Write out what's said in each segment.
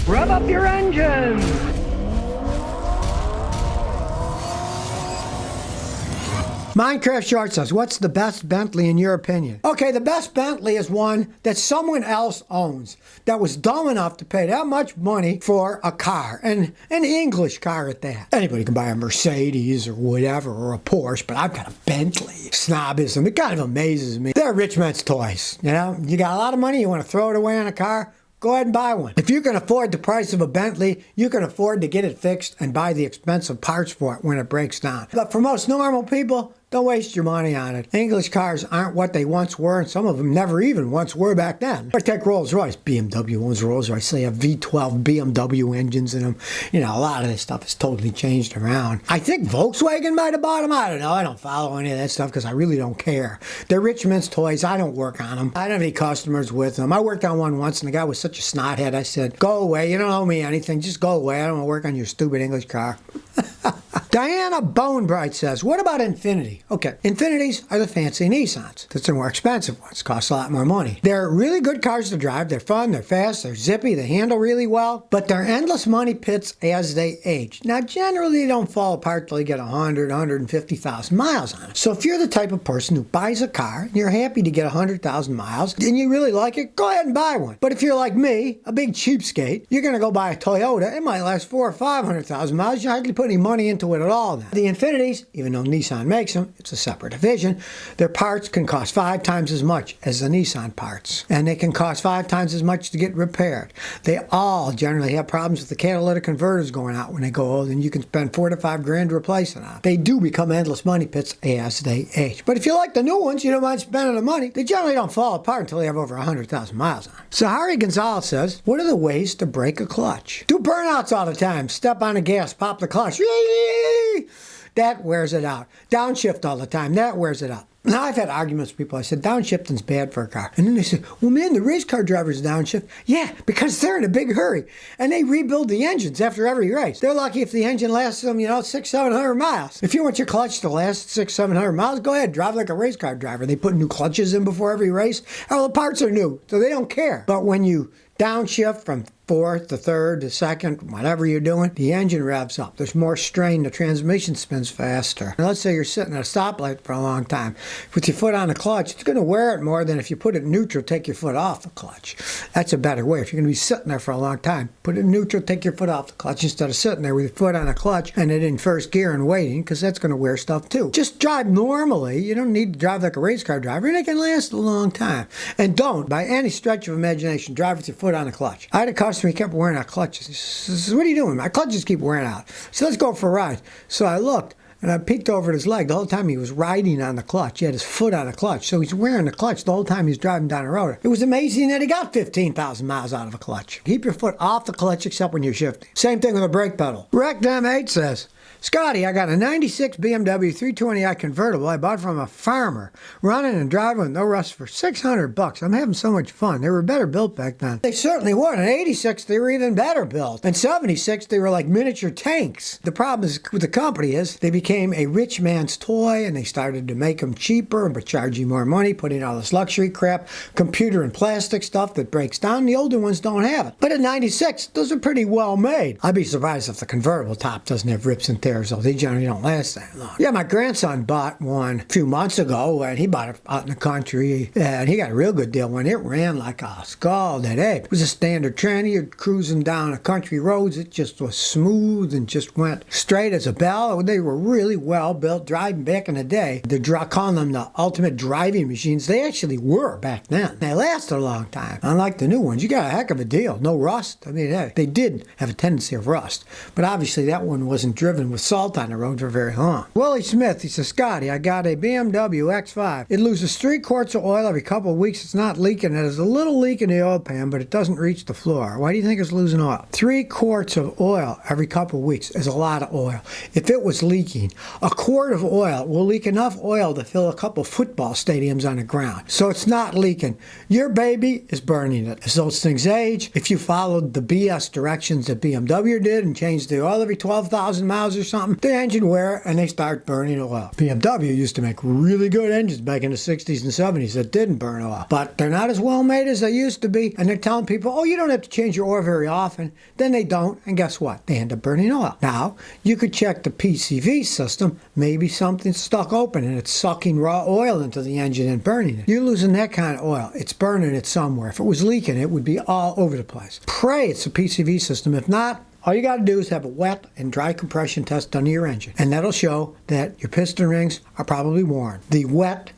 Rev up your engines! Minecraft Short says, what's the best Bentley in your opinion? Okay, the best Bentley is one that someone else owns that was dumb enough to pay that much money for a car, and an English car at that. Anybody can buy a Mercedes or whatever, or a Porsche, but I've got a Bentley. Snobism, it kind of amazes me. They're rich man's toys, you know? You got a lot of money, you want to throw it away on a car? Go ahead and buy one. If you can afford the price of a Bentley, you can afford to get it fixed and buy the expensive parts for it when it breaks down. But for most normal people, don't waste your money on it. English cars aren't what they once were, and some of them never even once were back then. Or take Rolls-Royce. BMW owns Rolls-Royce. They have V12 BMW engines in them. You know, a lot of this stuff has totally changed around. I think Volkswagen might have bought them. I don't know. I don't follow any of that stuff because I really don't care. They're rich men's toys. I don't work on them. I don't have any customers with them. I worked on one once, and the guy was such a snothead. I said, go away. You don't owe me anything. Just go away. I don't want to work on your stupid English car. Diana Bonebright says, what about Infiniti? Okay, Infinitis are the fancy Nissans. That's the more expensive ones. Cost a lot more money. They're really good cars to drive. They're fun, they're fast, they're zippy, they handle really well, but they're endless money pits as they age. Now, generally, they don't fall apart till you get 100, 150,000 miles on them. So if you're the type of person who buys a car, and you're happy to get 100,000 miles, and you really like it, go ahead and buy one. But if you're like me, a big cheapskate, you're going to go buy a Toyota. It might last 400,000 or 500,000 miles. You hardly put any money into it at all now. The Infinitis, even though Nissan makes them, it's a separate division, their parts can cost 5 times as much as the Nissan parts. And they can cost 5 times as much to get repaired. They all generally have problems with the catalytic converters going out when they go old, and you can spend 4 to 5 grand to replace it on. They do become endless money pits as they age. But if you like the new ones, you don't mind spending the money, they generally don't fall apart until they have over 100,000 miles on them. Sahari Gonzalez says, what are the ways to break a clutch? Do burnouts all the time. Step on the gas, pop the clutch. That wears it out. Downshift all the time. That wears it out. Now, I've had arguments with people. I said, downshifting's bad for a car. And then they said, well, man, the race car drivers downshift. Yeah, because they're in a big hurry. And they rebuild the engines after every race. They're lucky if the engine lasts them, 600, 700 miles. If you want your clutch to last 600, 700 miles, go ahead, drive like a race car driver. They put new clutches in before every race. All the parts are new, so they don't care. But when you downshift from fourth to third to second, whatever you're doing, the engine revs up. There's more strain. The transmission spins faster. Now, let's say you're sitting at a stoplight for a long time. With your foot on the clutch, it's going to wear it more than if you put it in neutral, take your foot off the clutch. That's a better way. If you're going to be sitting there for a long time, put it in neutral, take your foot off the clutch instead of sitting there with your foot on the clutch and it in first gear and waiting, because that's going to wear stuff too. Just drive normally. You don't need to drive like a race car driver, and it can last a long time. And don't, by any stretch of imagination, drive with your foot on the clutch. I had a customer, he kept wearing out clutches. He says, what are you doing? My clutches keep wearing out. So let's go for a ride. So I looked, and I peeked over at his leg. The whole time he was riding on the clutch. He had his foot on the clutch. So he's wearing the clutch the whole time he's driving down the road. It was amazing that he got 15,000 miles out of a clutch. Keep your foot off the clutch except when you're shifting. Same thing with a brake pedal. Recdem8 says, Scotty, I got a 96 BMW 320i convertible I bought from a farmer, running and driving with no rust for $600. I'm having so much fun. They were better built back then. They certainly were. In 86, they were even better built. In 76, they were like miniature tanks. The problem is with the company is they became a rich man's toy, and they started to make them cheaper but charge you more money, putting all this luxury crap, computer and plastic stuff that breaks down. The older ones don't have it. But in 96, those are pretty well made. I'd be surprised if the convertible top doesn't have rips and tears. So they generally don't last that long. Yeah, my grandson bought one a few months ago, and he bought it out in the country, and he got a real good deal when it ran like a scalded egg. It was a standard tranny. You're cruising down the country roads. It just was smooth and just went straight as a bell. They were really well built, driving back in the day. They're calling them the ultimate driving machines. They actually were back then. They lasted a long time. Unlike the new ones, you got a heck of a deal. No rust. I mean, they did have a tendency of rust, but obviously that one wasn't driven with salt on the road for very long. Willie Smith, he says, Scotty, I got a BMW X5. It loses 3 quarts of oil every couple of weeks. It's not leaking. There's a little leak in the oil pan, but it doesn't reach the floor. Why do you think it's losing oil? 3 quarts of oil every couple of weeks is a lot of oil. If it was leaking, a quart of oil will leak enough oil to fill a couple football stadiums on the ground. So it's not leaking. Your baby is burning it. As those things age, if you followed the BS directions that BMW did and changed the oil every 12,000 miles miles or something, the engine wear and they start burning oil. BMW used to make really good engines back in the 60s and 70s that didn't burn oil, but they're not as well made as they used to be, and they're telling people, oh, you don't have to change your oil very often. Then they don't, and guess what? They end up burning oil. Now, you could check the PCV system. Maybe something's stuck open and it's sucking raw oil into the engine and burning it. You're losing that kind of oil. It's burning it somewhere. If it was leaking, it would be all over the place. Pray it's the PCV system. If not, all you got to do is have a wet and dry compression test done to your engine, and that'll show that your piston rings are probably worn. The wet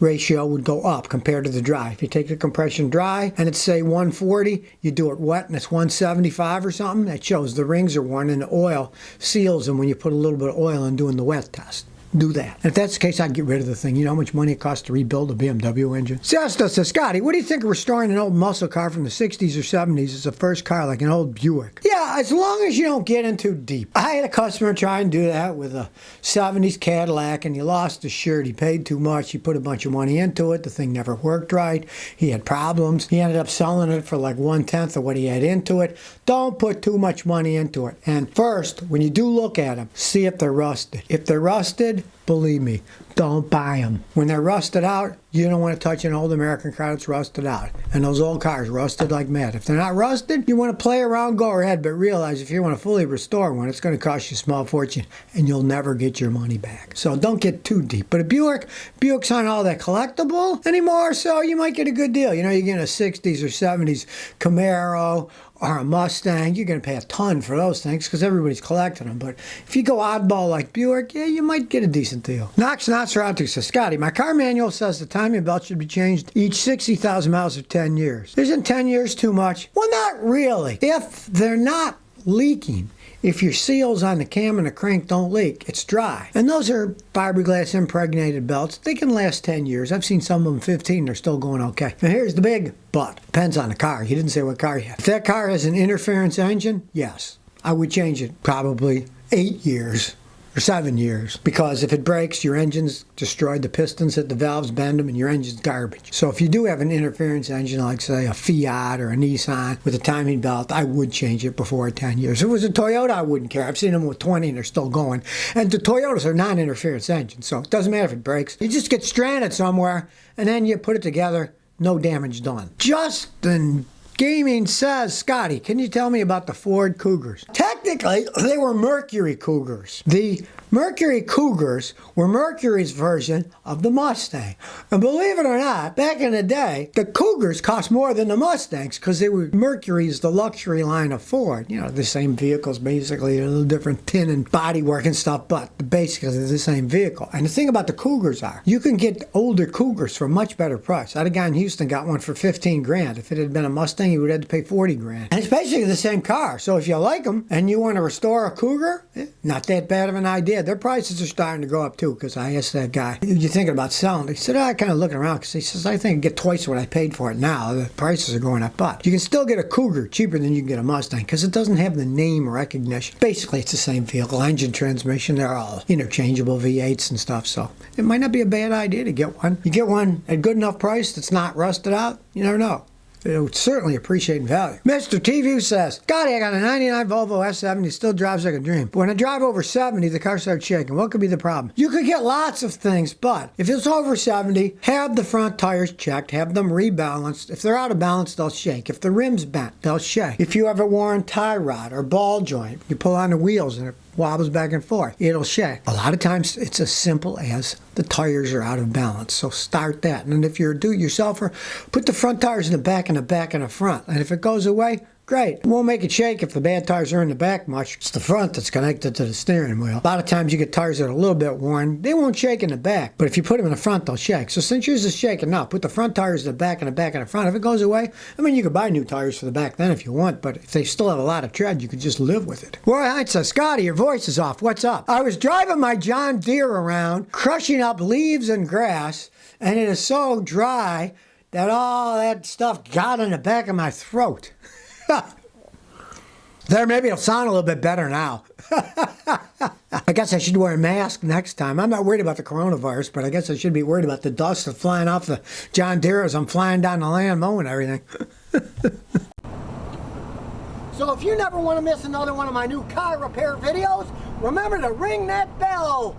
ratio would go up compared to the dry. If you take the compression dry and it's say 140, you do it wet and it's 175 or something, that shows the rings are worn and the oil seals them when you put a little bit of oil in doing the wet test. Do that. And if that's the case, I'd get rid of the thing. You know how much money it costs to rebuild a BMW engine? Sesta says, Scotty, what do you think of restoring an old muscle car from the 60s or 70s as a first car, like an old Buick? Yeah, as long as you don't get in too deep. I had a customer try and do that with a 70s Cadillac, and he lost his shirt. He paid too much. He put a bunch of money into it. The thing never worked right. He had problems. He ended up selling it for like 1/10 of what he had into it. Don't put too much money into it. And first, when you do look at them, see if they're rusted. If they're rusted, believe me, don't buy them. When they're rusted out, you don't want to touch an old American car that's rusted out. And those old cars rusted like mad. If they're not rusted, you want to play around, go ahead, but realize if you want to fully restore one, it's going to cost you a small fortune and you'll never get your money back. So don't get too deep. But a Buick's aren't all that collectible anymore, so you might get a good deal. You know, you're getting a 60s or 70s Camaro or a Mustang, you're going to pay a ton for those things because everybody's collecting them. But if you go oddball like Buick, yeah, you might get a decent deal. Knox Nosferatu says, Scotty, my car manual says the timing belt should be changed each 60,000 miles or 10 years. Isn't 10 years too much? Well, not really. If they're not leaking, if your seals on the cam and the crank don't leak, it's dry. And those are fiberglass impregnated belts. They can last 10 years. I've seen some of them 15. They're still going okay. Now here's the big but. Depends on the car. He didn't say what car you have. If that car has an interference engine, yes, I would change it probably 8 years. Or 7 years, because if it breaks, your engine's destroyed, the pistons hit the valves, bend them, and your engine's garbage. So if you do have an interference engine, like say a Fiat or a Nissan with a timing belt, I would change it before 10 years. If it was a Toyota, I wouldn't care. I've seen them with 20 and they're still going. And the Toyotas are non-interference engines, so it doesn't matter if it breaks. You just get stranded somewhere, and then you put it together, no damage done. Justin Gaming says, Scotty, can you tell me about the Ford Cougars? Technically, they were Mercury Cougars. The Mercury Cougars were Mercury's version of the Mustang. And believe it or not, back in the day, the Cougars cost more than the Mustangs because they were Mercury's, the luxury line of Ford. You know, the same vehicles, basically, a little different tin and bodywork and stuff, but basically they're the same vehicle. And the thing about the Cougars are, you can get older Cougars for a much better price. I had a guy in Houston got one for 15 grand. If it had been a Mustang, he would have had to pay 40 grand. And it's basically the same car. So if you like them and you want to restore a Cougar, not that bad of an idea. Their prices are starting to go up too, because I asked that guy, you thinking about selling? He said, I kind of looking around, because he says, I think I get twice what I paid for it now. The prices are going up. But you can still get a Cougar cheaper than you can get a Mustang, because it doesn't have the name recognition. Basically, it's the same vehicle, engine, transmission. They're all interchangeable V8s and stuff, so it might not be a bad idea to get one. You get one at a good enough price that's not rusted out, you never know. It would certainly appreciate value. Mr. T-View says, Scotty, I got a 99 Volvo S70, still drives like a dream. But when I drive over 70, the car starts shaking. What could be the problem? You could get lots of things, but if it's over 70, have the front tires checked, have them rebalanced. If they're out of balance, they'll shake. If the rim's bent, they'll shake. If you have a worn tie rod or ball joint, you pull on the wheels and it wobbles back and forth, it'll shake. A lot of times it's as simple as the tires are out of balance, so start that. And if you're a do-it-yourselfer, put the front tires in the back and the back and the front, and if it goes away, great. It won't make it shake if the bad tires are in the back much. It's the front that's connected to the steering wheel. A lot of times you get tires that are a little bit worn. They won't shake in the back, but if you put them in the front, they'll shake. So since yours is shaking now, put the front tires in the back and the back and the front. If it goes away, I mean, you could buy new tires for the back then if you want, but if they still have a lot of tread, you could just live with it. Roy Hines says, Scotty, your voice is off. What's up? I was driving my John Deere around, crushing up leaves and grass, and it is so dry that all that stuff got in the back of my throat. There, maybe it'll sound a little bit better now. I guess I should wear a mask next time. I'm not worried about the coronavirus, but I guess I should be worried about the dust that's flying off the John Deere as I'm flying down the land mowing everything. So if you never want to miss another one of my new car repair videos, Remember to ring that bell.